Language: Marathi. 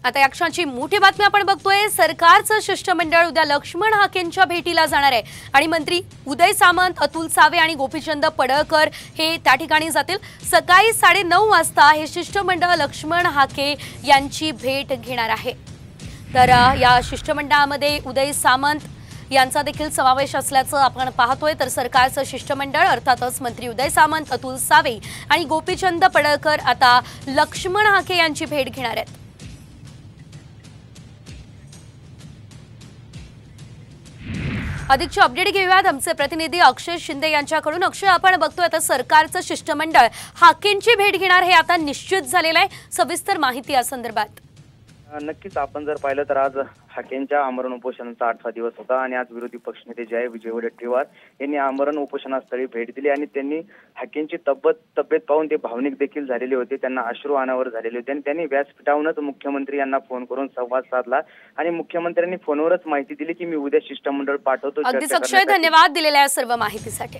आता या क्षणाची मोठी बातमी आपण बघतोय। सरकारचं शिष्टमंडळ उद्या लक्ष्मण हाकेंच्या भेटीला जाणार आहे आणि मंत्री उदय सामंत, अतुल सावे आणि गोपीचंद पडळकर हे त्या ठिकाणी जातील। सकाळी 9:30 वाजता हे शिष्टमंडळ लक्ष्मण हाके यांची भेट घेणार आहे। तर या शिष्टमंडळामध्ये उदय सामंत यांचा देखील समावेश असल्याचं आपण पाहतोय। तर सरकारचं शिष्टमंडळ अर्थातच मंत्री उदय सामंत, अतुल सावे आणि गोपीचंद पडळकर आता लक्ष्मण हाके यांची भेट घेणार आहेत। अधिकची अपडेट घेऊयात आमचे प्रतिनिधी अक्षय शिंदे यांच्याकडून। अक्षय, आपण बघतोय आता सरकारचं शिष्टमंडळ हाकेंची भेट घेणार हे आता निश्चित झालेलं आहे। सविस्तर माहिती या संदर्भात। नक्कीच आपण जर पाहिलं तर आज हाकेंच्या आमरण उपोषणाचा 8वा दिवस होता आणि आज विरोधी पक्षनेते जय विजय वडेट्टीवार यांनी आमरण उपोषणास्थळी भेट दिली आणि त्यांनी हाकेंची तब्येत पाहून ते भावनिक देखील झालेले होते। त्यांना अश्रू अनावर झालेले होते आणि त्यांनी व्यासपीठावरूनच मुख्यमंत्री यांना फोन करून संवाद साधला आणि मुख्यमंत्र्यांनी फोनवरच माहिती दिली की मी उद्या शिष्टमंडळ पाठवतो। अगदीच अक्षय, धन्यवाद दिलेल्या सर्व माहितीसाठी।